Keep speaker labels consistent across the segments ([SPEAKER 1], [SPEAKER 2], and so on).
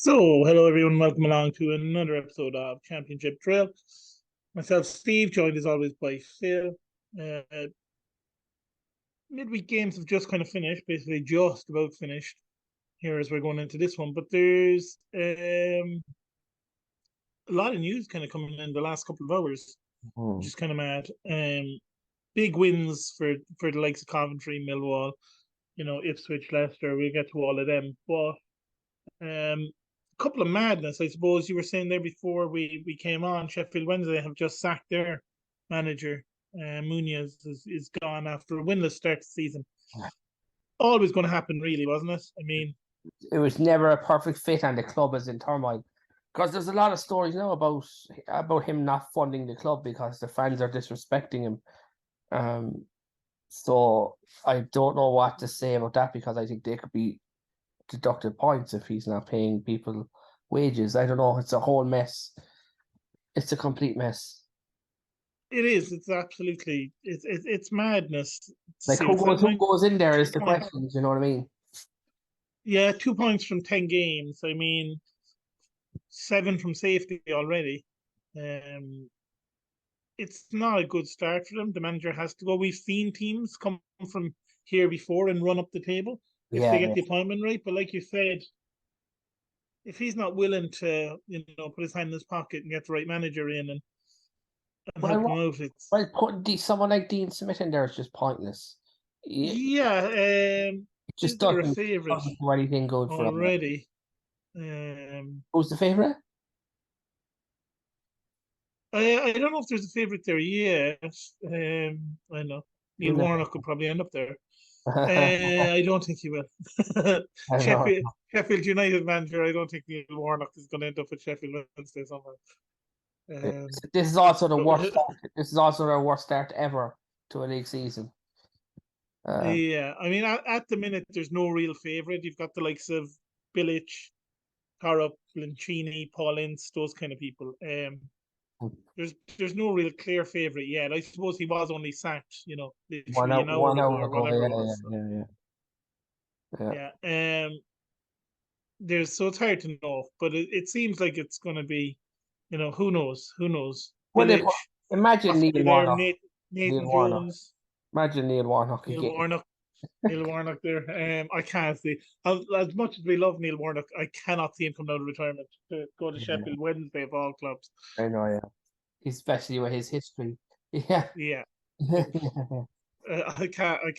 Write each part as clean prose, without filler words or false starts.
[SPEAKER 1] Hello everyone, welcome along to another episode of Championship Drill. Myself, Steve, joined as always by Phil. Uh, Midweek games have just kind of finished, basically just about finished here as we're going into this one. But there's a lot of news kind of coming in the last couple of hours, which
[SPEAKER 2] Hmm.
[SPEAKER 1] is kind of mad. Big wins for the likes of Coventry, Millwall, Ipswich, Leicester. We'll get to all of them, but couple of madness, I suppose. You were saying there before we came on. Sheffield Wednesday have just sacked their manager. Munoz is gone after a winless start to the season. Always going to happen, really, wasn't it? I mean,
[SPEAKER 2] It was never a perfect fit, and the club is in turmoil. Because there's a lot of stories now about him not funding the club because the fans are disrespecting him. Um, so I don't know what to say about that because I think they could be deducted points if he's not paying people wages. I don't know. It's a whole mess. It's a complete mess.
[SPEAKER 1] it is. It's absolutely. It's madness. To
[SPEAKER 2] Like
[SPEAKER 1] say the
[SPEAKER 2] who
[SPEAKER 1] seven
[SPEAKER 2] goes in there is the
[SPEAKER 1] 2 points.
[SPEAKER 2] question. You know what I mean?
[SPEAKER 1] Yeah, 2 points from 10 games. I mean, seven from safety already. Um, it's not a good start for them. The manager has to go. We've seen teams come from here before and run up the table if they
[SPEAKER 2] Yeah,
[SPEAKER 1] get
[SPEAKER 2] yeah.
[SPEAKER 1] the appointment right. But like you said, if he's not willing to, put his hand in his pocket and get the right manager in and help them
[SPEAKER 2] Well,
[SPEAKER 1] out, it's
[SPEAKER 2] well, putting someone like Dean Smith in there is just pointless.
[SPEAKER 1] yeah.
[SPEAKER 2] It
[SPEAKER 1] Is
[SPEAKER 2] just
[SPEAKER 1] there a
[SPEAKER 2] doesn't
[SPEAKER 1] favorite
[SPEAKER 2] do anything good for them.
[SPEAKER 1] already? Um,
[SPEAKER 2] Who's the favorite?
[SPEAKER 1] I don't know if there's a favorite there yet. I know Neil
[SPEAKER 2] No.
[SPEAKER 1] Warnock could probably end up there.
[SPEAKER 2] I
[SPEAKER 1] I don't think he will.
[SPEAKER 2] don't know.
[SPEAKER 1] Sheffield United manager. I don't think Neil Warnock is going to end up at Sheffield Wednesday somewhere.
[SPEAKER 2] This is also the worst
[SPEAKER 1] But
[SPEAKER 2] start. This is also their worst start ever to a league season. Um,
[SPEAKER 1] yeah, I mean, at the minute, there's no real favourite. You've got the likes of Bilic, Harrop, Lancini, Paul Ince, those kind of people. There's no real clear favourite yet. I suppose he was only sacked, literally an hour
[SPEAKER 2] one
[SPEAKER 1] ago
[SPEAKER 2] hour
[SPEAKER 1] or
[SPEAKER 2] ago.
[SPEAKER 1] whatever
[SPEAKER 2] Yeah,
[SPEAKER 1] it was. So,
[SPEAKER 2] yeah.
[SPEAKER 1] yeah, so it's hard to know, but it seems like it's going to be, who knows? Who knows?
[SPEAKER 2] Well,
[SPEAKER 1] Bilic
[SPEAKER 2] imagine
[SPEAKER 1] possibly
[SPEAKER 2] Neil
[SPEAKER 1] there.
[SPEAKER 2] Warnock. Neil
[SPEAKER 1] Nathan
[SPEAKER 2] Warnock.
[SPEAKER 1] Jones,
[SPEAKER 2] Imagine Neil Warnock
[SPEAKER 1] Neil
[SPEAKER 2] again.
[SPEAKER 1] Warnock. Neil Warnock there. I can't see. As much as we love Neil Warnock, I cannot see him coming out of retirement to go to
[SPEAKER 2] Yeah,
[SPEAKER 1] Sheffield Wednesday of all clubs.
[SPEAKER 2] I know. Yeah, especially with his history. Yeah.
[SPEAKER 1] Yeah, I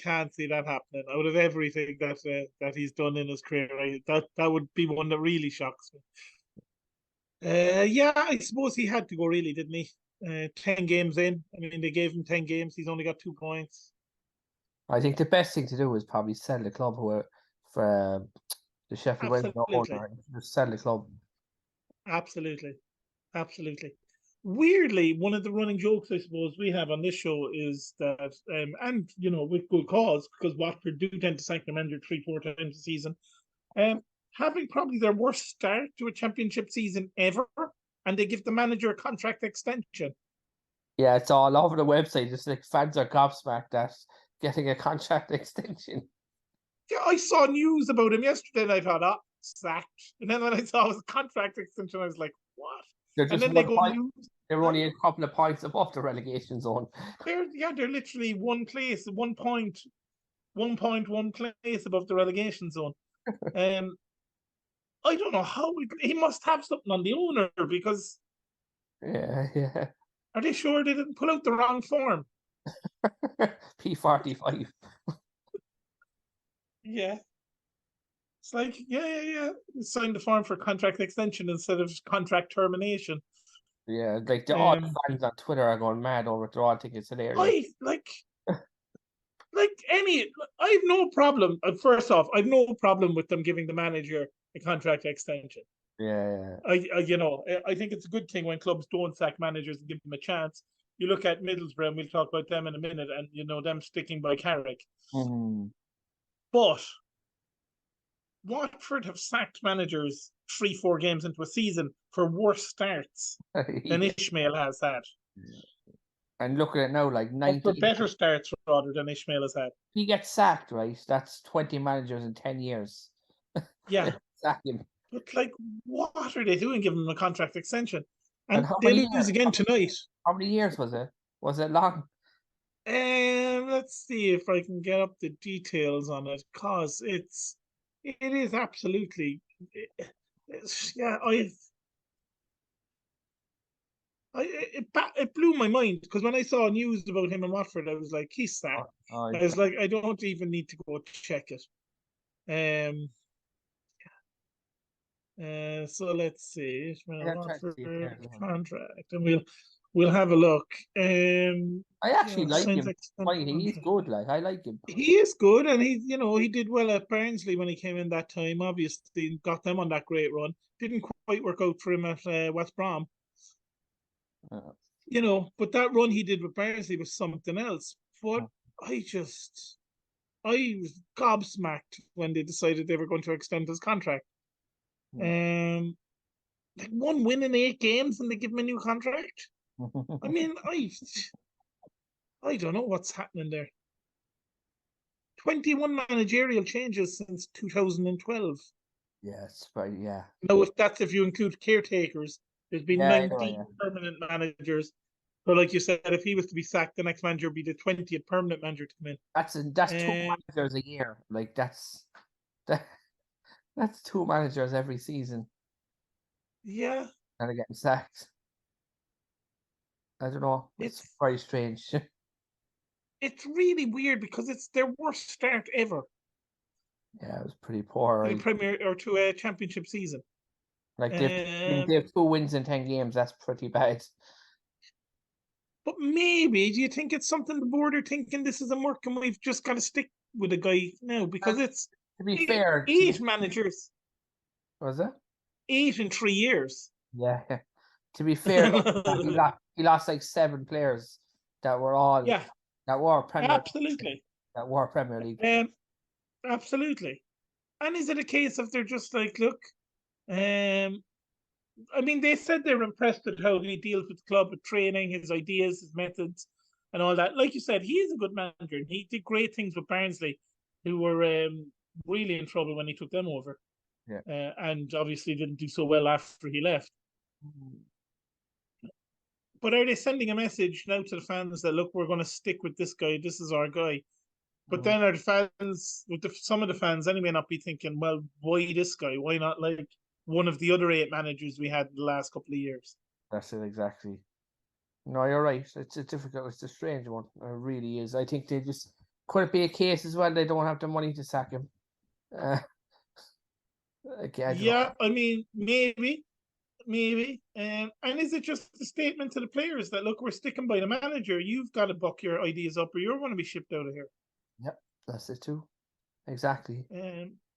[SPEAKER 1] can't see that happening. Out of everything that he's done in his career, that would be one that really shocks me. Yeah, I suppose he had to go, really, didn't he? 10 games in. I mean, they gave him 10 games. He's only got 2 points.
[SPEAKER 2] I think the best thing to do is probably sell the club for the Sheffield Wednesday
[SPEAKER 1] Absolutely,
[SPEAKER 2] owner. Just sell the club.
[SPEAKER 1] absolutely, absolutely. Weirdly, one of the running jokes I suppose we have on this show is that, and with good cause, because Watford do tend to sack their manager 3, 4 times a season, um, having probably their worst start to a championship season ever, and they give the manager a contract extension.
[SPEAKER 2] Yeah, it's all over the website. Just like fans are gobsmacked at getting a contract extension.
[SPEAKER 1] Yeah, I saw news about him yesterday, and I thought, sacked. And then when I saw his contract extension, I was like, what?
[SPEAKER 2] They're
[SPEAKER 1] And
[SPEAKER 2] just
[SPEAKER 1] then they
[SPEAKER 2] one
[SPEAKER 1] go
[SPEAKER 2] point.
[SPEAKER 1] lose.
[SPEAKER 2] They're only a couple of points above the relegation zone.
[SPEAKER 1] They're literally one place, 1 point, 1 place above the relegation zone. Um, I don't know how he must have something on the owner, because
[SPEAKER 2] Yeah, yeah.
[SPEAKER 1] are they sure they didn't pull out the wrong form?
[SPEAKER 2] P45.
[SPEAKER 1] Yeah, it's like, yeah. Sign the form for contract extension instead of contract termination.
[SPEAKER 2] Yeah, like all the
[SPEAKER 1] Um,
[SPEAKER 2] fans on Twitter are going mad over it. They're all thinking it's hilarious.
[SPEAKER 1] I like any. I have no problem. First off, I've no problem with them giving the manager a contract extension.
[SPEAKER 2] Yeah,
[SPEAKER 1] I think it's a good thing when clubs don't sack managers and give them a chance. You look at Middlesbrough, and we'll talk about them in a minute, and them sticking by Carrick.
[SPEAKER 2] yeah.
[SPEAKER 1] But Watford have sacked managers 3, 4 games into a season for worse starts than
[SPEAKER 2] Yeah.
[SPEAKER 1] Ishmael has had,
[SPEAKER 2] And look at it now, like
[SPEAKER 1] or for
[SPEAKER 2] 19.
[SPEAKER 1] better starts rather than Ishmael has had.
[SPEAKER 2] He gets sacked, right? That's 20 managers in 10 years.
[SPEAKER 1] Yeah,
[SPEAKER 2] Sack him.
[SPEAKER 1] But like, what are they doing giving him a contract extension?
[SPEAKER 2] And
[SPEAKER 1] And they lose again tonight.
[SPEAKER 2] how many years was it? Was it long?
[SPEAKER 1] Let's see if I can get up the details on it, cause it is absolutely yeah. It blew my mind because when I saw news about him in Watford, I was like, he's sacked. I was like, I don't even need to go check it. Um, so let's see. Ishmael
[SPEAKER 2] I'm trying to see it
[SPEAKER 1] Watford
[SPEAKER 2] there.
[SPEAKER 1] contract, and we'll have a look.
[SPEAKER 2] I actually
[SPEAKER 1] Yeah,
[SPEAKER 2] like
[SPEAKER 1] signs
[SPEAKER 2] him.
[SPEAKER 1] extended
[SPEAKER 2] Why he's
[SPEAKER 1] contract.
[SPEAKER 2] good. Like I like him.
[SPEAKER 1] He is good, and he did well at Barnsley when he came in that time. Obviously, got them on that great run. Didn't quite work out for him at West Brom,
[SPEAKER 2] Uh,
[SPEAKER 1] but that run he did with Barnsley was something else. But I just, I was gobsmacked when they decided they were going to extend his contract. Um, like 1 win in 8 games, and they give him a new contract. I mean, I don't know what's happening there. 21 managerial changes since 2012.
[SPEAKER 2] yes, but yeah,
[SPEAKER 1] Now, if you include caretakers, there's been
[SPEAKER 2] yeah, I know,
[SPEAKER 1] 19
[SPEAKER 2] yeah.
[SPEAKER 1] permanent managers. So, like you said, if he was to be sacked, the next manager would be the 20th permanent manager to come
[SPEAKER 2] That's two
[SPEAKER 1] in.
[SPEAKER 2] managers a year. Like that, that's two managers every season
[SPEAKER 1] Yeah,
[SPEAKER 2] that are getting sacked. I don't know. It's
[SPEAKER 1] it's
[SPEAKER 2] very strange.
[SPEAKER 1] it's really weird because it's their worst start ever
[SPEAKER 2] Yeah, it was pretty poor.
[SPEAKER 1] to the
[SPEAKER 2] Right?
[SPEAKER 1] Premier or to a championship season.
[SPEAKER 2] Like they
[SPEAKER 1] Um,
[SPEAKER 2] have 2 wins in 10 games. That's pretty bad.
[SPEAKER 1] but maybe do you think it's something the board are thinking this isn't working? We've just got to stick with the guy now because
[SPEAKER 2] And
[SPEAKER 1] it's
[SPEAKER 2] to be
[SPEAKER 1] eight,
[SPEAKER 2] fair,
[SPEAKER 1] eight managers,
[SPEAKER 2] was it?
[SPEAKER 1] 8 in 3 years.
[SPEAKER 2] Yeah. To be fair, though, he lost like 7 players that were all
[SPEAKER 1] Yeah,
[SPEAKER 2] that were Premier
[SPEAKER 1] absolutely.
[SPEAKER 2] that were Premier League.
[SPEAKER 1] Um, absolutely. And is it a case of they're just like, look, um, I mean, they said they're impressed with how he deals with the club, with training, his ideas, his methods, and all that. Like you said, he is a good manager, and he did great things with Barnsley, who were really in trouble when he took them over,
[SPEAKER 2] Yeah.
[SPEAKER 1] and obviously didn't do so well after he left. But are they sending a message now to the fans that look, we're going to stick with this guy, this is our guy? But then are the fans, some of the fans anyway, not be thinking, well, why this guy? Why not like one of the other 8 managers we had in the last couple of years?
[SPEAKER 2] That's it exactly. No, you're right. It's a difficult. It's a strange one. It really is. I think they just could it be a case as well. They don't have the money to sack him. Uh, I don't know.
[SPEAKER 1] Yeah, I mean, maybe. And is it just a statement to the players that look, we're sticking by the manager? You've got to buck your ideas up, or you're going to be shipped out of here.
[SPEAKER 2] Yep, that's it too. Exactly.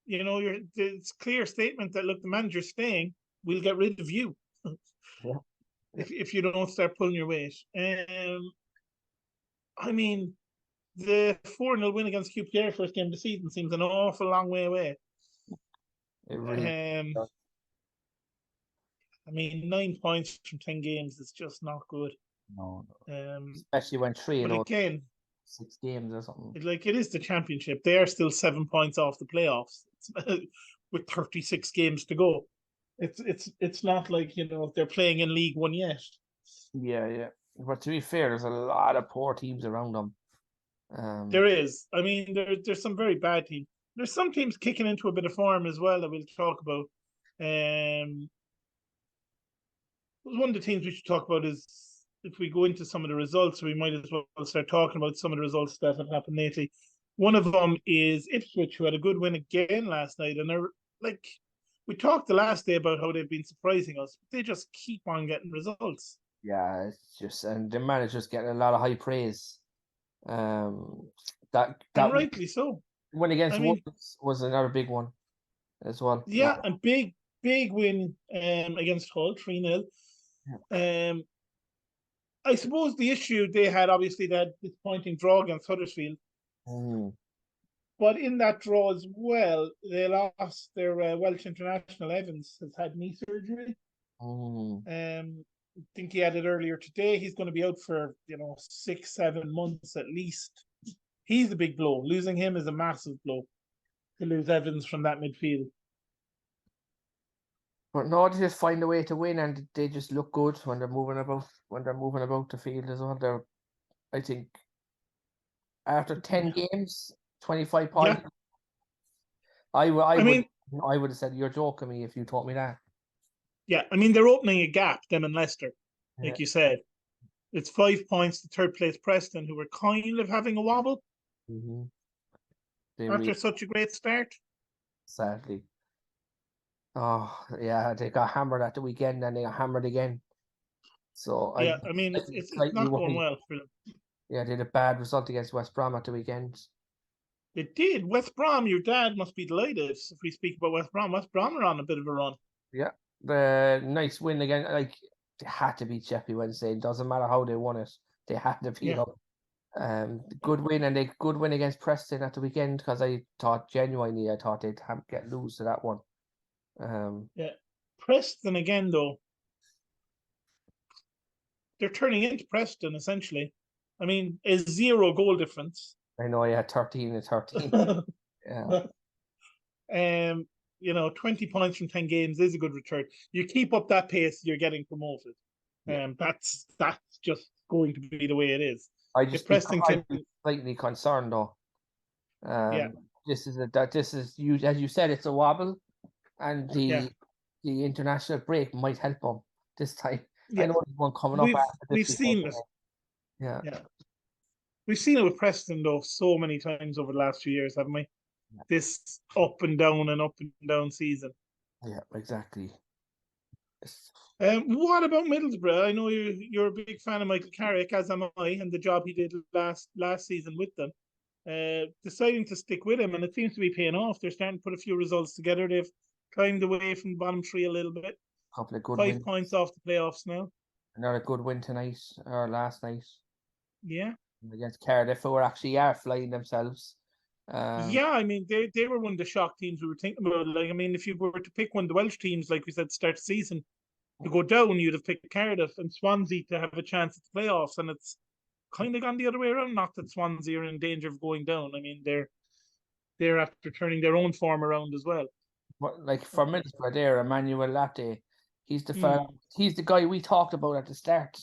[SPEAKER 1] It's clear statement that look, the manager's staying. We'll get rid of you
[SPEAKER 2] Yeah. Yeah.
[SPEAKER 1] if you don't start pulling your weight. I mean, the 4-0 win against QPR first game of the season seems an awful long way away.
[SPEAKER 2] It really.
[SPEAKER 1] Um,
[SPEAKER 2] Does.
[SPEAKER 1] I mean, 9 points from 10 games is just not good.
[SPEAKER 2] No, no.
[SPEAKER 1] Um,
[SPEAKER 2] Especially when three of
[SPEAKER 1] but
[SPEAKER 2] those
[SPEAKER 1] again,
[SPEAKER 2] 6 games or something.
[SPEAKER 1] it is the championship. They are still 7 points off the playoffs with 36 games to go. It's not like they're playing in League One yet.
[SPEAKER 2] Yeah, yeah. But to be fair, there's a lot of poor teams around them.
[SPEAKER 1] There is. I mean, there's some very bad teams. There's some teams kicking into a bit of form as well that we'll talk about. Um, one of the things we should talk about is if we go into some of the results, we might as well start talking about some of the results that have happened lately. One of them is Ipswich, who had a good win again last night, and they're like we talked the last day about how they've been surprising us. They just keep on getting results,
[SPEAKER 2] Yeah, it's just and the manager's getting a lot of high praise. Um, that
[SPEAKER 1] and rightly so.
[SPEAKER 2] win against
[SPEAKER 1] I mean,
[SPEAKER 2] Wolves was another big one as well.
[SPEAKER 1] yeah, and big win against Hull, 3-0. Um, I suppose the issue they had, obviously, that disappointing draw against Huddersfield.
[SPEAKER 2] Mm.
[SPEAKER 1] But in that draw as well, they lost their Welsh international. Evans has had knee surgery.
[SPEAKER 2] Mm.
[SPEAKER 1] I think he had it earlier today. He's going to be out for 6-7 months at least. He's a big blow. Losing him is a massive blow to lose Evans from that midfield.
[SPEAKER 2] But no, they just find a way to win, and they just look good when they're moving about the field as well. I think, after 10 games, 25
[SPEAKER 1] Yeah,
[SPEAKER 2] points. I would, I
[SPEAKER 1] I
[SPEAKER 2] would,
[SPEAKER 1] mean,
[SPEAKER 2] I would have said you're joking me if you told me that.
[SPEAKER 1] yeah, I mean they're opening a gap, them and Leicester,
[SPEAKER 2] Yeah.
[SPEAKER 1] like you said. It's 5 points to third place Preston, who were kind of having a wobble
[SPEAKER 2] Mm-hmm. They
[SPEAKER 1] after
[SPEAKER 2] really,
[SPEAKER 1] such a great start.
[SPEAKER 2] sadly. Oh yeah, they got hammered at the weekend, and they got hammered again. So I
[SPEAKER 1] Yeah, I mean it's
[SPEAKER 2] slightly
[SPEAKER 1] not going
[SPEAKER 2] worried.
[SPEAKER 1] well for them.
[SPEAKER 2] Yeah, they had a bad result against West Brom at the weekend.
[SPEAKER 1] It did. West Brom, your dad must be delighted if we speak about West Brom. West Brom are on a bit of a run.
[SPEAKER 2] Yeah, the nice win again. Like, they had to beat Sheffield Wednesday. It doesn't matter how they won it; they had to beat
[SPEAKER 1] Yeah,
[SPEAKER 2] up. Good win, and a good win against Preston at the weekend, because I thought they'd get lose to that one. Um,
[SPEAKER 1] yeah. Preston again though, they're turning into Preston essentially. I mean, a 0 goal difference.
[SPEAKER 2] I know, yeah, 13-13. Yeah,
[SPEAKER 1] 20 points from 10 games is a good return. You keep up that pace, you're getting promoted.
[SPEAKER 2] yeah.
[SPEAKER 1] That's just going to be the way it is. If Preston
[SPEAKER 2] I'd
[SPEAKER 1] can,
[SPEAKER 2] be slightly concerned though.
[SPEAKER 1] yeah,
[SPEAKER 2] This is you, as you said, it's a wobble, and
[SPEAKER 1] yeah,
[SPEAKER 2] the international break might help them this time. I
[SPEAKER 1] yeah.
[SPEAKER 2] know there's one coming up
[SPEAKER 1] We've
[SPEAKER 2] after
[SPEAKER 1] we've
[SPEAKER 2] this weekend.
[SPEAKER 1] seen it.
[SPEAKER 2] Yeah,
[SPEAKER 1] Yeah, we've seen it with Preston though so many times over the last few years, haven't we? This up and down season.
[SPEAKER 2] yeah, exactly. It's-
[SPEAKER 1] What about Middlesbrough? I know you're a big fan of Michael Carrick, as am I, and the job he did last season with them. Deciding to stick with him, and it seems to be paying off. They're starting to put a few results together. They've climbed away from the bottom three a little bit.
[SPEAKER 2] Couple of good
[SPEAKER 1] 5 points
[SPEAKER 2] wins.
[SPEAKER 1] off the playoffs now.
[SPEAKER 2] Another good win tonight, or last night,
[SPEAKER 1] Yeah,
[SPEAKER 2] against Cardiff, who are flying themselves.
[SPEAKER 1] yeah. I mean, they were one of the shock teams we were thinking about. Like, I mean, if you were to pick one of the Welsh teams, like we said, to start the season to go down, you'd have picked Cardiff and Swansea to have a chance at the playoffs, and it's kind of gone the other way around. Not that Swansea are in danger of going down. I mean, they're after turning their own form around as well.
[SPEAKER 2] But like, for Middlesbrough there, Emmanuel Latte, he's the fella,
[SPEAKER 1] Mm,
[SPEAKER 2] he's the guy we talked about at the start,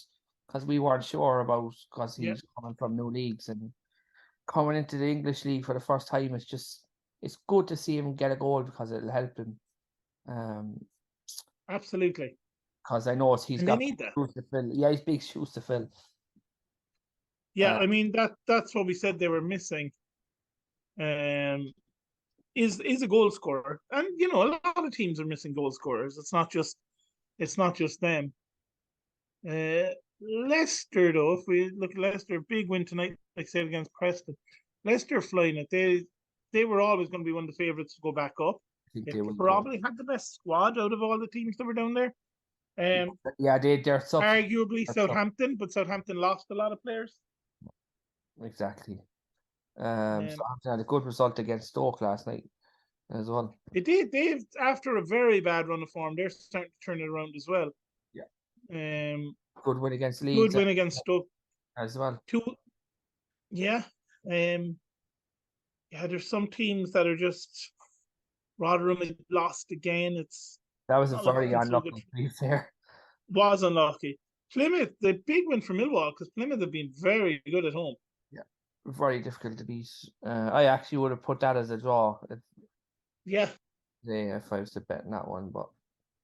[SPEAKER 2] because we weren't sure about, because
[SPEAKER 1] yeah,
[SPEAKER 2] he's coming from new leagues and coming into the English league for the first time. It's good to see him get a goal, because it'll help him. Um,
[SPEAKER 1] absolutely.
[SPEAKER 2] because I know he's
[SPEAKER 1] And they
[SPEAKER 2] got
[SPEAKER 1] need
[SPEAKER 2] big
[SPEAKER 1] that.
[SPEAKER 2] shoes to fill. Yeah, he's big shoes to fill.
[SPEAKER 1] Yeah,
[SPEAKER 2] Uh,
[SPEAKER 1] I mean that's what we said they were missing. Um, is a goal scorer, and a lot of teams are missing goal scorers. It's not just them. Leicester though, if we look at Leicester, big win tonight, like I said against Preston. Leicester flying it. They were always going to be one of the favourites to go back up.
[SPEAKER 2] I think
[SPEAKER 1] They
[SPEAKER 2] they will go.
[SPEAKER 1] probably had the best squad out of all the teams that were down there. Um,
[SPEAKER 2] Yeah, they're subs.
[SPEAKER 1] Arguably Southampton, but Southampton lost a lot of players.
[SPEAKER 2] Exactly.
[SPEAKER 1] Um,
[SPEAKER 2] Southampton had a good result against Stoke last night as well.
[SPEAKER 1] They did. They've after a very bad run of form, they're starting to turn it around as well.
[SPEAKER 2] Yeah.
[SPEAKER 1] Um,
[SPEAKER 2] Good win against
[SPEAKER 1] Good
[SPEAKER 2] Leeds
[SPEAKER 1] win against Stoke.
[SPEAKER 2] as well.
[SPEAKER 1] Two, yeah. Um, yeah. There's some teams that are just Rotherham had lost again. It's
[SPEAKER 2] That was a
[SPEAKER 1] not
[SPEAKER 2] very
[SPEAKER 1] looking so good.
[SPEAKER 2] unlucky, to be fair.
[SPEAKER 1] Was unlucky. Plymouth, the big win for Millwall because Plymouth have been very good at home.
[SPEAKER 2] Yeah, very difficult to beat. I actually would have put that as a draw
[SPEAKER 1] Yeah,
[SPEAKER 2] if I was to bet in that one, but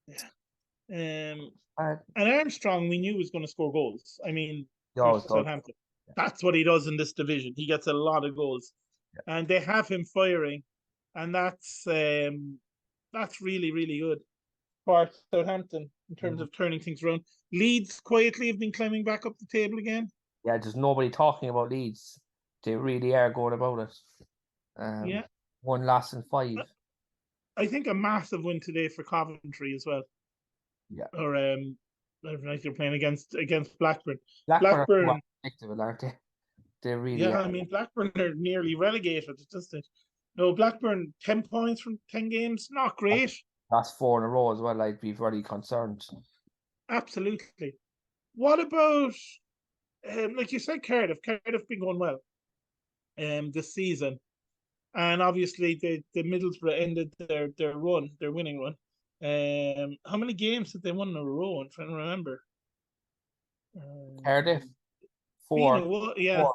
[SPEAKER 1] yeah. Um,
[SPEAKER 2] uh,
[SPEAKER 1] and Armstrong, we knew was going to score goals. I mean,
[SPEAKER 2] he
[SPEAKER 1] for
[SPEAKER 2] always does.
[SPEAKER 1] Southampton, that's what he does in this division. He gets a lot of goals,
[SPEAKER 2] Yeah.
[SPEAKER 1] and they have him firing, and that's really really good for Southampton in terms
[SPEAKER 2] Mhm.
[SPEAKER 1] of turning things around. Leeds quietly have been climbing back up the table again.
[SPEAKER 2] Yeah, there's nobody talking about Leeds. They really are going about it.
[SPEAKER 1] Yeah,
[SPEAKER 2] One loss in five.
[SPEAKER 1] I think a massive win today for Coventry as well.
[SPEAKER 2] Yeah,
[SPEAKER 1] Or every night they're playing against Blackburn.
[SPEAKER 2] Blackburn are too
[SPEAKER 1] Blackburn,
[SPEAKER 2] unpredictable, aren't they? They really
[SPEAKER 1] yeah, I
[SPEAKER 2] are.
[SPEAKER 1] mean Blackburn are nearly relegated. It's just that no Blackburn 10 points from 10 games, not great.
[SPEAKER 2] Last four in a row as well. I'd be very concerned.
[SPEAKER 1] Absolutely. What about like you said, Cardiff? Cardiff been going well this season, and obviously the Middlesbrough ended their winning run. How many games did they win in a row? I'm trying to remember.
[SPEAKER 2] Cardiff,
[SPEAKER 1] Being
[SPEAKER 2] four,
[SPEAKER 1] yeah,
[SPEAKER 2] four,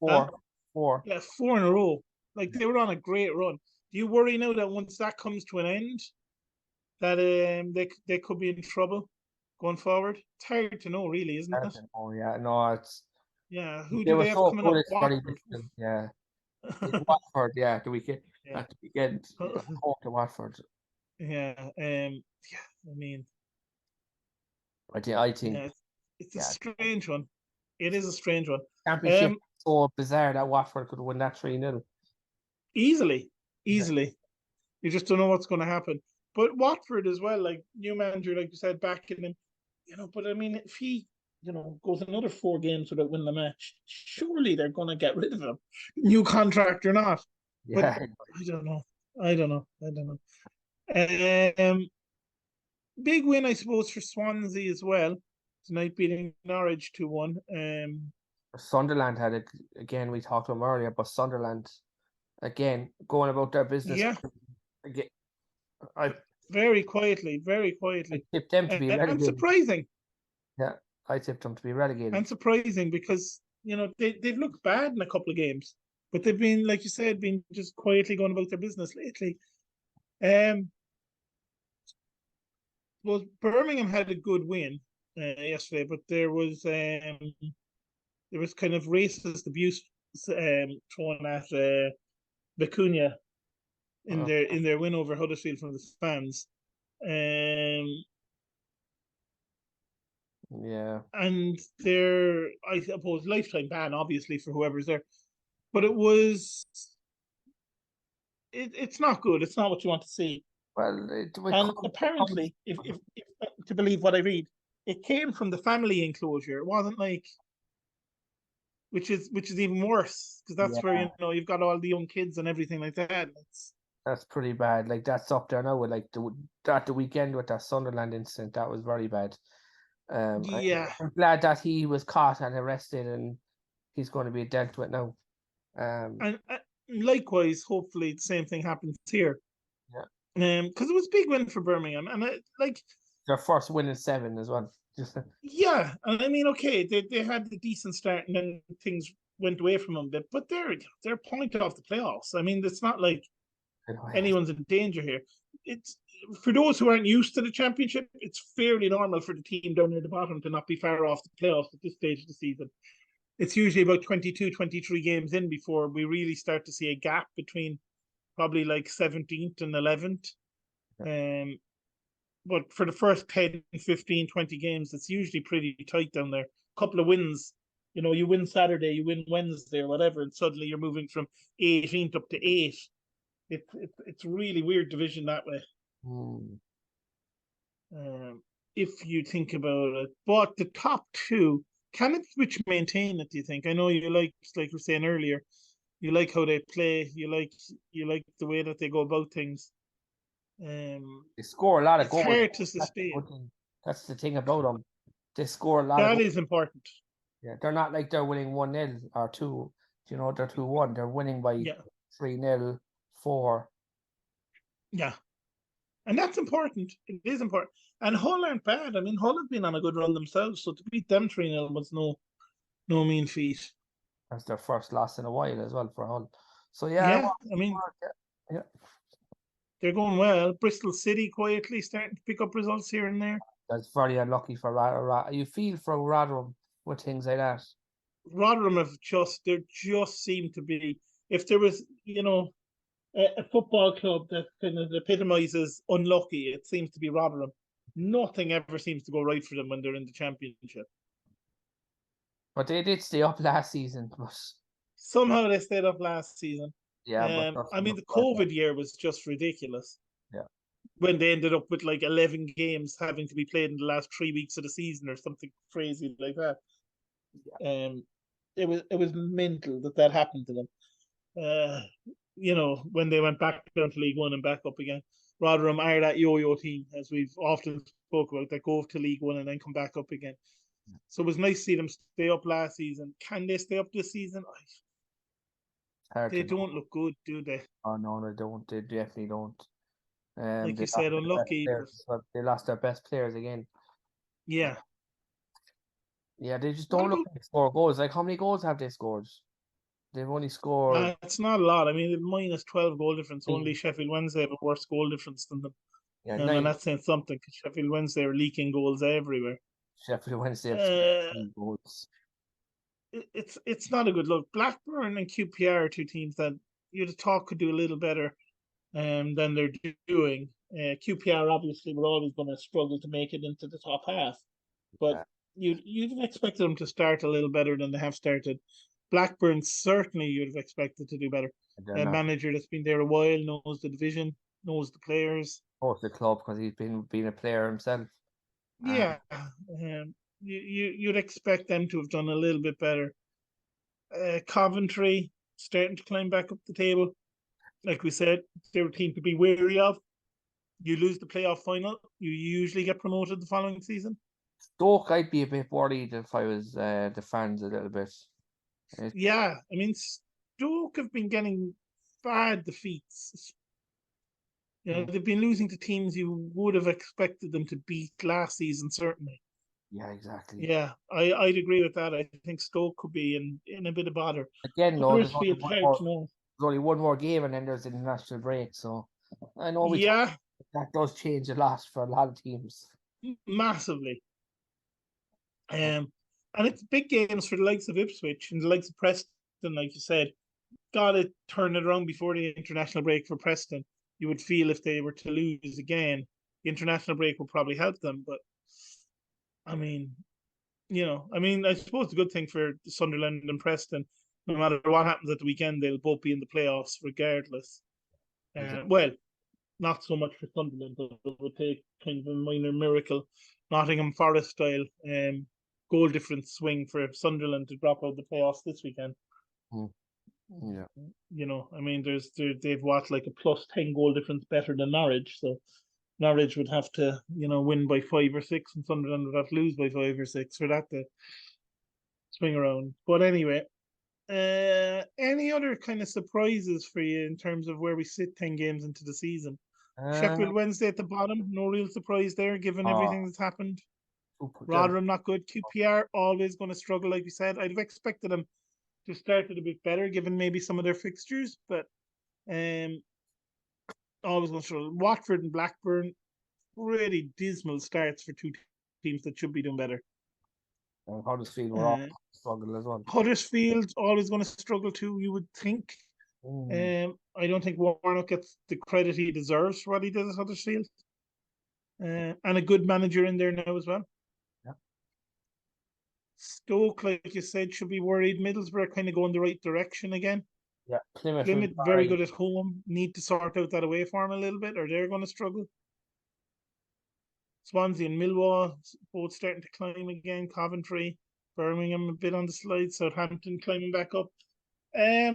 [SPEAKER 1] huh?
[SPEAKER 2] four, four.
[SPEAKER 1] Yeah, four in a row. Like they were on a great run. Do you worry now that once that comes to an end, that they could be in trouble going forward? It's hard to know, really, isn't it?
[SPEAKER 2] Oh yeah, no, it's
[SPEAKER 1] Yeah, who
[SPEAKER 2] they
[SPEAKER 1] do
[SPEAKER 2] were
[SPEAKER 1] they have
[SPEAKER 2] so
[SPEAKER 1] coming
[SPEAKER 2] good.
[SPEAKER 1] up?
[SPEAKER 2] It's very
[SPEAKER 1] Watford.
[SPEAKER 2] difficult. Yeah, it's Watford. Yeah, the weekend
[SPEAKER 1] Yeah,
[SPEAKER 2] at the weekend, home to Watford.
[SPEAKER 1] yeah. Yeah. I mean,
[SPEAKER 2] I think,
[SPEAKER 1] yeah, it's a
[SPEAKER 2] yeah,
[SPEAKER 1] strange one. It is a strange one.
[SPEAKER 2] championship
[SPEAKER 1] Um,
[SPEAKER 2] so bizarre that Watford could win that 3-0.
[SPEAKER 1] easily,
[SPEAKER 2] Yeah,
[SPEAKER 1] easily. You just don't know what's going to happen. But Watford as well, like new manager, like you said, backing him, But I mean, if he, goes another 4 games without winning the match, surely they're going to get rid of him, new contract or not. But
[SPEAKER 2] yeah.
[SPEAKER 1] I don't know. I don't know. I don't know. Big win, I suppose, for Swansea as well tonight, beating Norwich 2-1.
[SPEAKER 2] Sunderland had it again. We talked to them earlier, but Sunderland again going about their business.
[SPEAKER 1] Yeah,
[SPEAKER 2] Again, I
[SPEAKER 1] very quietly, very
[SPEAKER 2] I
[SPEAKER 1] quietly,
[SPEAKER 2] tipped them to be
[SPEAKER 1] and
[SPEAKER 2] relegated.
[SPEAKER 1] surprising.
[SPEAKER 2] Yeah, I tipped them to be relegated.
[SPEAKER 1] And surprising because they've looked bad in a couple of games, but they've been, like you said, been just quietly going about their business lately. Um, well, Birmingham had a good win yesterday, but there was kind of racist abuse thrown at Vicuña in
[SPEAKER 2] Uh,
[SPEAKER 1] their win over Huddersfield from the fans. Um,
[SPEAKER 2] yeah,
[SPEAKER 1] and their, I suppose, lifetime ban, obviously, for whoever's there. But it's not good. It's not what you want to see.
[SPEAKER 2] well, it
[SPEAKER 1] And
[SPEAKER 2] comes,
[SPEAKER 1] apparently, if to believe what I read, it came from the family enclosure. It wasn't like, which is even worse because that's where
[SPEAKER 2] yeah,
[SPEAKER 1] you've got all the young kids and everything like that.
[SPEAKER 2] that's pretty bad. Like that's up there now with like the weekend with that Sunderland incident. That was very bad.
[SPEAKER 1] Yeah,
[SPEAKER 2] I'm glad that he was caught and arrested, and he's going to be dealt with now. Um,
[SPEAKER 1] and likewise, hopefully, the same thing happens here.
[SPEAKER 2] yeah,
[SPEAKER 1] Because it was a big win for Birmingham, and
[SPEAKER 2] their first win in 7 as well. Just
[SPEAKER 1] yeah, and I mean, okay, they had the decent start, and then things went away from them a bit, but they're a point off the playoffs. I mean, it's not like anyone's in danger here. It's for those who aren't used to the championship, it's fairly normal for the team down near the bottom to not be far off the playoffs at this stage of the season. It's usually about 22, 23 games in before we really start to see a gap between probably like 17th and 11th. Um, but for the first 10, 15, 20 games, it's usually pretty tight down there. A couple of wins, you win Saturday, you win Wednesday or whatever, and suddenly you're moving from 18th up to 8. It's really weird division that way.
[SPEAKER 2] Hmm.
[SPEAKER 1] If you think about it. But the top two, can Ipswich maintain it? Do you think? I know you like we were saying earlier, you like how they play. You like the way that they go about things.
[SPEAKER 2] They score a lot of
[SPEAKER 1] It's
[SPEAKER 2] goals.
[SPEAKER 1] hard to
[SPEAKER 2] That's the
[SPEAKER 1] sustain.
[SPEAKER 2] good thing. That's the thing about them. They score a lot of
[SPEAKER 1] That
[SPEAKER 2] goals.
[SPEAKER 1] is important.
[SPEAKER 2] Yeah, they're not like they're winning 1-0 or 2. They're 2-1. They're winning by
[SPEAKER 1] Yeah,
[SPEAKER 2] 3-0, 4.
[SPEAKER 1] yeah, and that's important. It is important. And Hull aren't bad. I mean, Hull have been on a good run themselves, so to beat them 3-0 was no mean feat.
[SPEAKER 2] That's their first loss in a while as well for Hull. So yeah,
[SPEAKER 1] Yeah, I mean,
[SPEAKER 2] yeah, yeah.
[SPEAKER 1] they're going well. Bristol City quietly starting to pick up results here and there.
[SPEAKER 2] That's very unlucky for Rotherham. You feel for Rotherham with things like that.
[SPEAKER 1] Rotherham there just seem to be, if there was, a football club that kind of epitomizes unlucky, it seems to be Rotherham. Nothing ever seems to go right for them when they're in the championship.
[SPEAKER 2] But they did stay up last season. But
[SPEAKER 1] Somehow they stayed up last season.
[SPEAKER 2] yeah, but
[SPEAKER 1] I
[SPEAKER 2] nothing
[SPEAKER 1] mean,
[SPEAKER 2] looked
[SPEAKER 1] the
[SPEAKER 2] right.
[SPEAKER 1] COVID year was just ridiculous
[SPEAKER 2] Yeah,
[SPEAKER 1] when they ended up with like 11 games having to be played in the last 3 weeks of the season or something crazy like that.
[SPEAKER 2] yeah.
[SPEAKER 1] It was mental that happened to them. Uh, when they went back down to League One and back up again. Rotherham are that yo-yo team, as we've often spoke about, that go to League One and then come back up again. So it was nice to see them stay up last season. Can they stay up this season?
[SPEAKER 2] It's hard
[SPEAKER 1] They
[SPEAKER 2] to know.
[SPEAKER 1] don't look good, do they?
[SPEAKER 2] Oh no, they don't. They definitely don't.
[SPEAKER 1] Like
[SPEAKER 2] They
[SPEAKER 1] you
[SPEAKER 2] lost
[SPEAKER 1] said,
[SPEAKER 2] their best
[SPEAKER 1] unlucky, but
[SPEAKER 2] players. But they lost their best players again.
[SPEAKER 1] yeah.
[SPEAKER 2] Yeah, they just
[SPEAKER 1] What
[SPEAKER 2] don't look
[SPEAKER 1] about?
[SPEAKER 2] like they score goals. Like, how many goals have they scored? They've only scored
[SPEAKER 1] It's not a lot. I mean, they've minus 12 goal difference. Only
[SPEAKER 2] 9.
[SPEAKER 1] Sheffield Wednesday have a worse goal difference than them.
[SPEAKER 2] Yeah,
[SPEAKER 1] And
[SPEAKER 2] 9.
[SPEAKER 1] that's saying something because Sheffield Wednesday are leaking goals everywhere.
[SPEAKER 2] Sheffield Wednesday have scored
[SPEAKER 1] Uh,
[SPEAKER 2] 3 goals.
[SPEAKER 1] it's not a good look. Blackburn and QPR are two teams that you'd have thought could do a little better than they're doing. QPR obviously were always going to struggle to make it into the top half, but
[SPEAKER 2] Yeah,
[SPEAKER 1] you'd have expected them to start a little better than they have started. Blackburn certainly you'd have expected to do better.
[SPEAKER 2] they're
[SPEAKER 1] A
[SPEAKER 2] not
[SPEAKER 1] manager that's been there a while, knows the division, knows the players.
[SPEAKER 2] both the club because he's been a player himself. Um,
[SPEAKER 1] Yeah, you'd expect them to have done a little bit better. Coventry starting to climb back up the table. Like we said, they're a team to be wary of. You lose the playoff final, you usually get promoted the following season.
[SPEAKER 2] Stoke, I'd be a bit worried if I was the fans a little bit. It's
[SPEAKER 1] Yeah, I mean, Stoke have been getting bad defeats. You know,
[SPEAKER 2] mm,
[SPEAKER 1] they've been losing to teams you would have expected them to beat last season, certainly.
[SPEAKER 2] yeah, exactly.
[SPEAKER 1] Yeah, I'd agree with that. I think Stoke could be in a bit of bother.
[SPEAKER 2] Again, though,
[SPEAKER 1] Huddersfield, hard to know.
[SPEAKER 2] there's only one more game, and then there's the international break. So I know we talk
[SPEAKER 1] Yeah,
[SPEAKER 2] that does change a lot for a lot of teams.
[SPEAKER 1] massively. Um, and it's big games for the likes of Ipswich and the likes of Preston, like you said. Got to turn it around before the international break for Preston. You would feel if they were to lose again, the international break would probably help them. But I mean, I suppose the good thing for Sunderland and Preston, no matter what happens at the weekend, they'll both be in the playoffs regardless.
[SPEAKER 2] Exactly.
[SPEAKER 1] Well, not so much for Sunderland, but it would take kind of a minor miracle, Nottingham Forest style goal difference swing for Sunderland to drop out of the playoffs this weekend.
[SPEAKER 2] Mm, yeah,
[SPEAKER 1] I mean, they've what like a plus 10 goal difference better than Norwich, so Norwich would have to win by 5 or 6, and Sunderland would have to lose by 5 or 6 for that to swing around. But anyway, any other kind of surprises for you in terms of where we sit 10 games into the season?
[SPEAKER 2] uh,
[SPEAKER 1] Sheffield Wednesday at the bottom, no real surprise there, given
[SPEAKER 2] oh,
[SPEAKER 1] everything that's happened.
[SPEAKER 2] they're
[SPEAKER 1] Rotherham not good. QPR always going to struggle, like you said. I'd have expected them to start it a bit better, given maybe some of their fixtures, but um, always going to struggle. Watford and Blackburn, really dismal starts for two teams that should be doing better.
[SPEAKER 2] Huddersfield were all
[SPEAKER 1] Uh,
[SPEAKER 2] struggle as well.
[SPEAKER 1] Huddersfield always going to struggle too, you would think.
[SPEAKER 2] Mm.
[SPEAKER 1] I don't think Warnock gets the credit he deserves for what he did at Huddersfield. And a good manager in there now as well.
[SPEAKER 2] Yeah,
[SPEAKER 1] Stoke, like you said, should be worried. Middlesbrough kind of going the right direction again.
[SPEAKER 2] yeah. Plymouth will be
[SPEAKER 1] Plymouth, very
[SPEAKER 2] alright.
[SPEAKER 1] good at home. Need to sort out that away form a little bit, or they're going to struggle. Swansea and Millwall both starting to climb again. Coventry, Birmingham a bit on the slide. Southampton climbing back up. Yeah,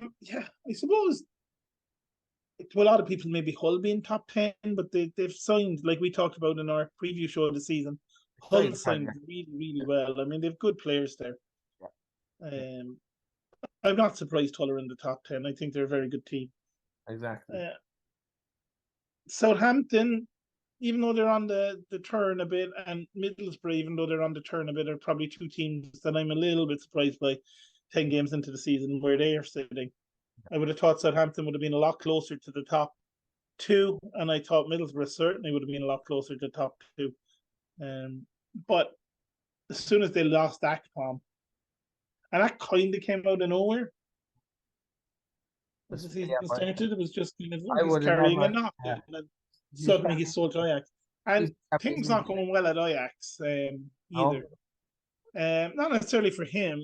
[SPEAKER 1] I suppose to a lot of people maybe Hull being top 10, but they've signed like we talked about in our preview show of the season. Hull
[SPEAKER 2] Sorry,
[SPEAKER 1] signed really really well. I mean they've good players there.
[SPEAKER 2] yeah, yeah,
[SPEAKER 1] Um, I'm not surprised Hull are in the top 10. I think they're a very good team.
[SPEAKER 2] exactly.
[SPEAKER 1] Uh, Southampton, even though they're on the turn a bit, and Middlesbrough, even though they're on the turn a bit, are probably two teams that I'm a little bit surprised by 10 games into the season where they are sitting. I would have thought Southampton would have been a lot closer to the top two, and I thought Middlesbrough certainly would have been a lot closer to the top two. But as soon as they lost Akpom, and that kind of came out of nowhere as the season
[SPEAKER 2] Yeah, but
[SPEAKER 1] started, it was just kind of, oh,
[SPEAKER 2] I
[SPEAKER 1] he's
[SPEAKER 2] would have
[SPEAKER 1] carrying a
[SPEAKER 2] never.
[SPEAKER 1] knock,
[SPEAKER 2] Yeah,
[SPEAKER 1] and then
[SPEAKER 2] he's
[SPEAKER 1] suddenly he's sold to Ajax.
[SPEAKER 2] he's
[SPEAKER 1] And
[SPEAKER 2] Champions
[SPEAKER 1] things not
[SPEAKER 2] League.
[SPEAKER 1] going well at Ajax
[SPEAKER 2] No,
[SPEAKER 1] either. Not necessarily for him.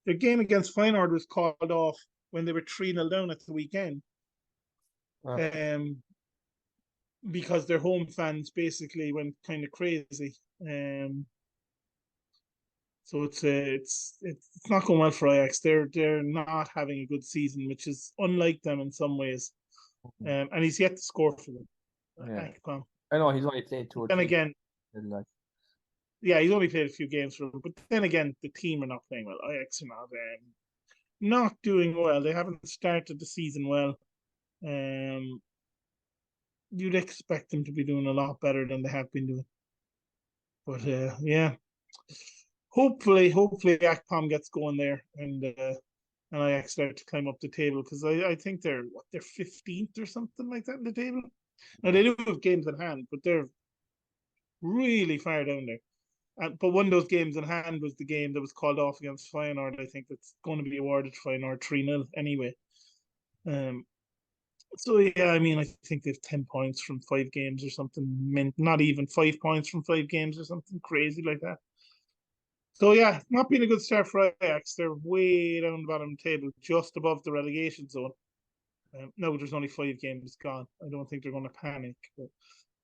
[SPEAKER 1] Their game against Feyenoord was called off when they were 3-0 down at the weekend.
[SPEAKER 2] okay.
[SPEAKER 1] Um, because their home fans basically went kind of crazy. So it's not going well for Ajax. They're not having a good season, which is unlike them in some ways. And he's yet to score for them.
[SPEAKER 2] Yeah,
[SPEAKER 1] Akpom.
[SPEAKER 2] I know he's only played two
[SPEAKER 1] But
[SPEAKER 2] or
[SPEAKER 1] then
[SPEAKER 2] three.
[SPEAKER 1] again,
[SPEAKER 2] Like,
[SPEAKER 1] yeah, he's only played a few games for them. But then again, the team are not playing well. Ajax are not doing well. They haven't started the season well. Um, you'd expect them to be doing a lot better than they have been doing. But yeah, hopefully Akpom gets going there, and I start to climb up the table, because I think they're 15th or something like that in the table. Now they do have games in hand, but they're really far down there. But one of those games in hand was the game that was called off against Feyenoord. I think that's going to be awarded to Feyenoord 3-0 anyway. Um, so yeah, I mean, I think they've 10 points from 5 games or something. Not even 5 points from 5 games or something crazy like that. So yeah, not been a good start for Ajax. They're way down the bottom table, just above the relegation zone. No, there's only 5 games gone. I don't think they're going to panic, but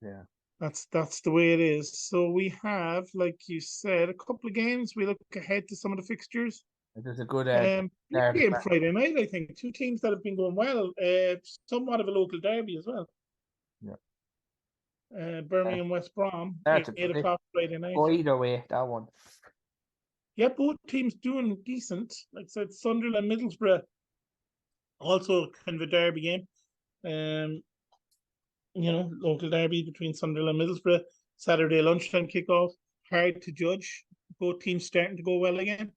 [SPEAKER 2] Yeah.
[SPEAKER 1] that's the way it is. So we have, like you said, a couple of games. We look ahead to some of the fixtures.
[SPEAKER 2] There's a good
[SPEAKER 1] Big
[SPEAKER 2] derby
[SPEAKER 1] game
[SPEAKER 2] back.
[SPEAKER 1] Friday night, I think. Two teams that have been going well. Somewhat of a local derby as well.
[SPEAKER 2] Yeah.
[SPEAKER 1] Birmingham West Brom,
[SPEAKER 2] Start
[SPEAKER 1] 8 o'clock Friday night.
[SPEAKER 2] go either way, that one.
[SPEAKER 1] Yeah, both teams doing decent. Like I said, Sunderland, Middlesbrough, also kind of a derby game. Local derby between Sunderland and Middlesbrough. Saturday lunchtime kickoff. Hard to judge. Both teams starting to go well again.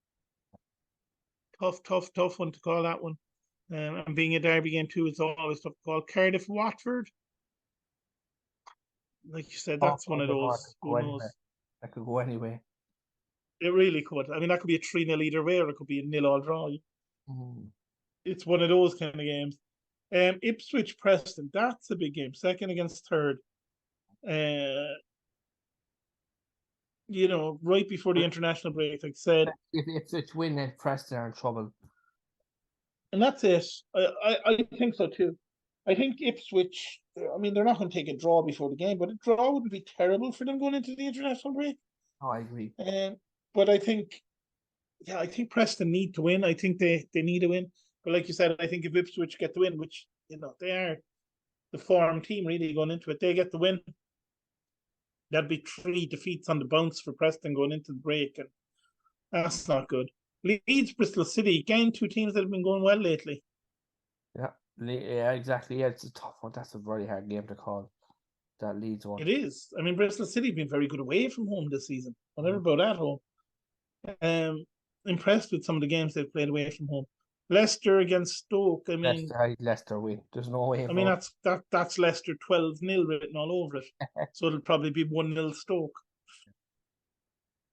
[SPEAKER 1] Tough one to call that one. And being a derby game too, it's always tough to call. Cardiff, Watford. Like you said, that's one of those. Who knows?
[SPEAKER 2] That could go anyway.
[SPEAKER 1] It really could. I mean, that could be a 3-0 either way, or it could be a 0-0 draw. It's one of those kind of games. Ipswich, Preston. That's a big game. Second against third. Right before the international break, like I said.
[SPEAKER 2] If Ipswich win, then Preston are in trouble.
[SPEAKER 1] And that's it. I think so too. I think Ipswich, I mean, they're not going to take a draw before the game, but a draw wouldn't be terrible for them going into the international break.
[SPEAKER 2] Oh, I agree.
[SPEAKER 1] But I think Preston need to win. I think they need a win. But like you said, I think if Ipswich get the win, which, they are the form team really going into it, they get the win. That'd be 3 defeats on the bounce for Preston going into the break, and that's not good. Leeds, Bristol City, again, 2 teams that have been going well lately.
[SPEAKER 2] Yeah, exactly. Yeah, it's a tough one. That's a very hard game to call. That Leeds one.
[SPEAKER 1] It is. I mean, Bristol City have been very good away from home this season. Whatever about at home. Impressed with some of the games they've played away from home. Leicester against Stoke. I mean,
[SPEAKER 2] Leicester win. There's no way.
[SPEAKER 1] I mean, that's Leicester 12-0 written all over it. So it'll probably be 1-0 Stoke.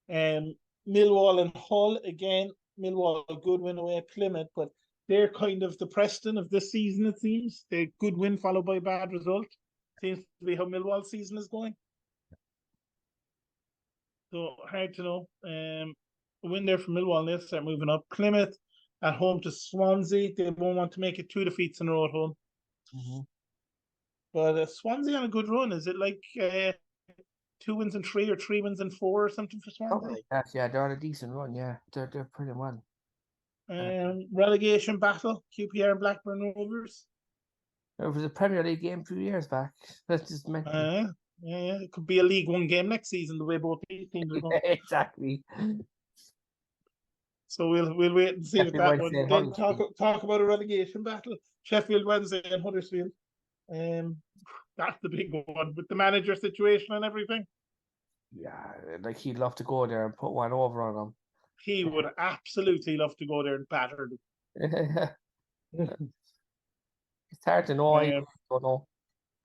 [SPEAKER 1] Millwall and Hull again. Millwall a good win away at Plymouth, but they're kind of the Preston of this season, it seems. The good win followed by a bad result. Seems to be how Millwall's season is going. So hard to know. A win there for Millwall, and they'll start moving up. Plymouth at home to Swansea. They won't want to make it 2 defeats in a row at home. But Swansea on a good run. Is it like 2 wins in 3 or 3 wins in 4 or something for Swansea?
[SPEAKER 2] Yeah, they're on a decent run. Yeah, they're pretty well.
[SPEAKER 1] Relegation battle, QPR and Blackburn Rovers.
[SPEAKER 2] It was a Premier League game a few years back. That's just meant.
[SPEAKER 1] Yeah, it could be a League One game next season, the way both these teams are going.
[SPEAKER 2] Exactly.
[SPEAKER 1] So we'll wait and see with that one. Then talk about a relegation battle. Sheffield Wednesday and Huddersfield. That's the big one with the manager situation and everything.
[SPEAKER 2] Yeah, like he'd love to go there and put one over on them.
[SPEAKER 1] He would absolutely love to go there and batter them.
[SPEAKER 2] It's hard to know. I don't know.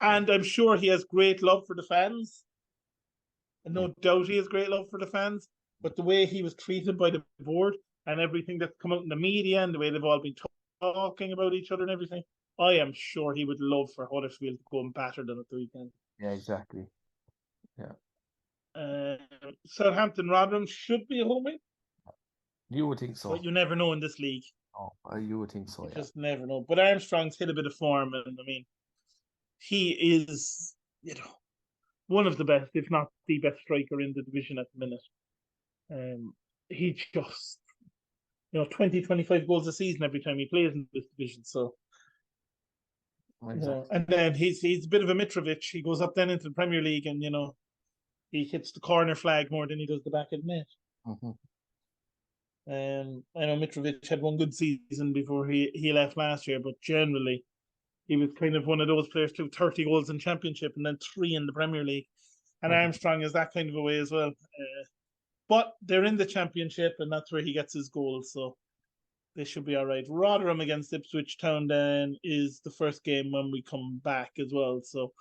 [SPEAKER 1] And I'm sure he has great love for the fans. And no doubt he has great love for the fans. But the way he was treated by the board and everything that's come out in the media and the way they've all been talking about each other and everything, I am sure he would love for Huddersfield to go and batter them at the weekend.
[SPEAKER 2] Yeah, exactly. Yeah.
[SPEAKER 1] Southampton Rotherham should be a home win.
[SPEAKER 2] You would think so.
[SPEAKER 1] But you never know in this league.
[SPEAKER 2] Oh, you would think so,
[SPEAKER 1] you just never know. But Armstrong's hit a bit of form, and I mean, he is, one of the best, if not the best striker in the division at the minute. He just, 20, 25 goals a season every time he plays in this division. So,
[SPEAKER 2] exactly.
[SPEAKER 1] And then he's a bit of a Mitrovic. He goes up then into the Premier League, and he hits the corner flag more than he does the back of the net. I know Mitrovic had one good season before he left last year, but generally he was kind of one of those players to 30 goals in Championship and then 3 in the Premier League. And Armstrong is that kind of a way as well. But they're in the Championship, and that's where he gets his goals, so they should be all right. Rotherham against Ipswich Town then is the first game when we come back as well. So,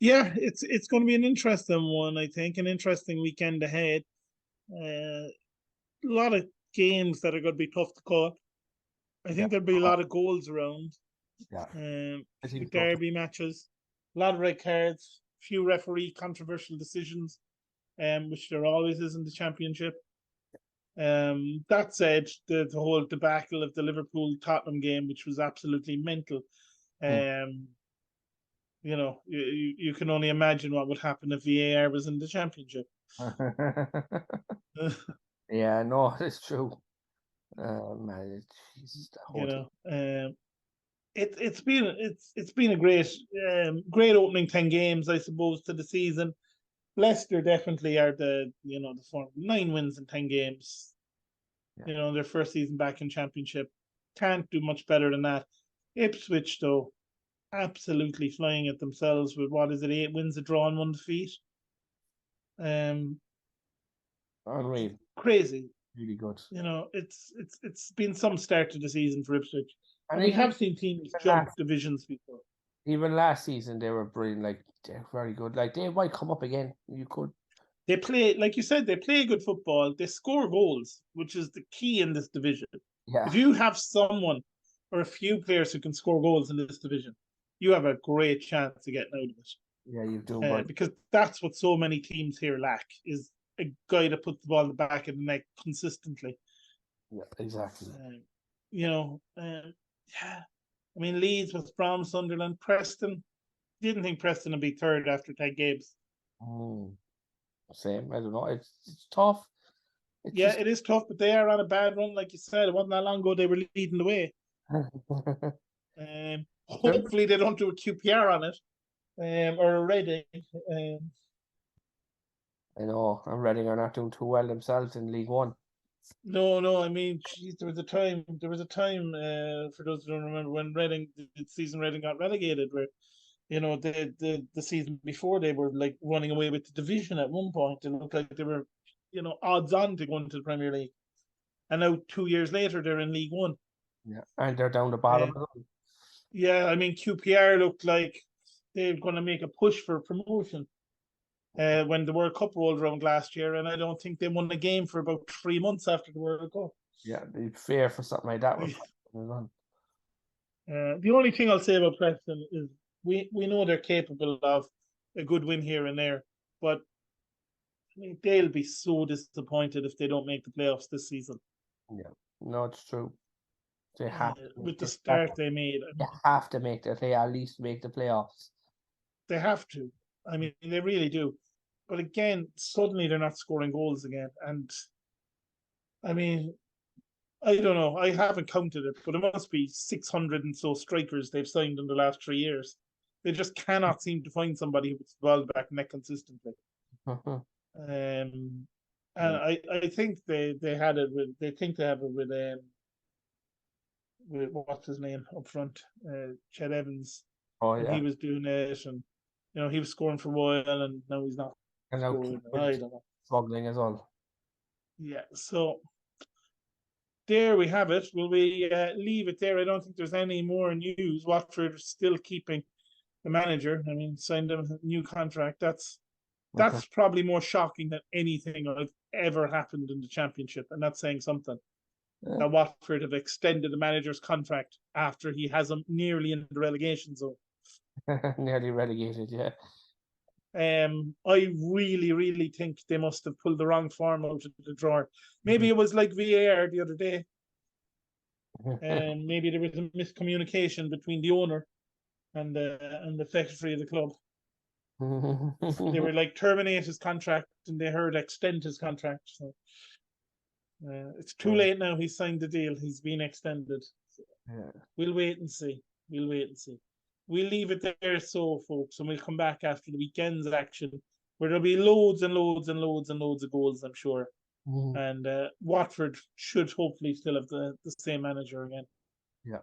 [SPEAKER 1] yeah, it's going to be an interesting one, I think, an interesting weekend ahead. A lot of games that are going to be tough to call. I think there'll be a lot of goals around.
[SPEAKER 2] Yeah. I think
[SPEAKER 1] Derby matches, a lot of red cards, few referee controversial decisions, which there always is in the Championship. That said, the whole debacle of the Liverpool Tottenham game, which was absolutely mental. You know, you can only imagine what would happen if VAR was in the Championship.
[SPEAKER 2] Yeah, no, it's true. Man, Jesus,
[SPEAKER 1] You know, it's been a great opening 10 games, I suppose, to the season. Leicester definitely are the form 9 wins in 10 games.
[SPEAKER 2] Yeah.
[SPEAKER 1] Their first season back in Championship. Can't do much better than that. Ipswich, though, absolutely flying at themselves with 8 wins, a draw, and 1 defeat.
[SPEAKER 2] Unreal.
[SPEAKER 1] Crazy.
[SPEAKER 2] Really good.
[SPEAKER 1] It's been some start to the season for Ipswich. And we
[SPEAKER 2] even,
[SPEAKER 1] have seen teams jump divisions before.
[SPEAKER 2] Even last season, they were brilliant. Like, they're very good. Like, they might come up again. You could.
[SPEAKER 1] They play, like you said, they play good football. They score goals, which is the key in this division.
[SPEAKER 2] Yeah.
[SPEAKER 1] If you have someone or a few players who can score goals in this division, you have a great chance of getting out of it.
[SPEAKER 2] Yeah, you do.
[SPEAKER 1] Because that's what so many teams here lack, is a guy to put the ball in the back of the net consistently.
[SPEAKER 2] Yeah, exactly.
[SPEAKER 1] Yeah. I mean, Leeds, West Brom, Sunderland, Preston. Didn't think Preston would be third after 10 games.
[SPEAKER 2] Same. I don't know. It's tough.
[SPEAKER 1] It is tough, but they are on a bad run, like you said. It wasn't that long ago they were leading the way. Hopefully they don't do a QPR on it, or a Reading.
[SPEAKER 2] I know, and Reading are not doing too well themselves in League One.
[SPEAKER 1] No. I mean, geez, there was a time. For those who don't remember, when Reading got relegated, where the season before they were like running away with the division at one point. It looked like they were, odds on to go into the Premier League, and now 2 years later they're in League One.
[SPEAKER 2] Yeah, and they're down the bottom.
[SPEAKER 1] Yeah, I mean QPR looked like they're going to make a push for promotion. When the World Cup rolled around last year, and I don't think they won the game for about 3 months after the World Cup.
[SPEAKER 2] Yeah, it'd be fair for something like that.
[SPEAKER 1] The only thing I'll say about Preston is we know they're capable of a good win here and there, but I mean, they'll be so disappointed if they don't make the playoffs this season.
[SPEAKER 2] Yeah, no, it's true. They have
[SPEAKER 1] with the start they made.
[SPEAKER 2] They have to make that. They at least make the playoffs.
[SPEAKER 1] They have to. I mean, they really do. But again, suddenly they're not scoring goals again. And I mean, I don't know. I haven't counted it, but it must be 600 and so strikers they've signed in the last 3 years. They just cannot seem to find somebody who puts the ball back net consistently. And I think they had it with. They think they have it with what's his name up front, Ched Evans.
[SPEAKER 2] Oh yeah,
[SPEAKER 1] and he was doing it, and he was scoring for a while, and now he's not.
[SPEAKER 2] And now
[SPEAKER 1] I don't know.
[SPEAKER 2] Struggling as well.
[SPEAKER 1] Yeah, so there we have it. Will we leave it there? I don't think there's any more news. Watford still keeping the manager. I mean, signed a new contract. That's probably more shocking than anything I've ever happened in the Championship, and that's saying something. Yeah. That Watford have extended the manager's contract after he has him nearly in the relegation zone.
[SPEAKER 2] Nearly relegated, yeah.
[SPEAKER 1] I really, really think they must have pulled the wrong form out of the drawer. Maybe it was like VAR the other day. And maybe there was a miscommunication between the owner and the secretary of the club. They were like, terminate his contract, and they heard extend his contract. So it's too late now. He signed the deal. He's been extended. So we'll wait and see. We'll leave it there, so folks, and we'll come back after the weekend's action, where there'll be loads and loads and loads and loads of goals, I'm sure. And Watford should hopefully still have the same manager again.
[SPEAKER 2] Yeah.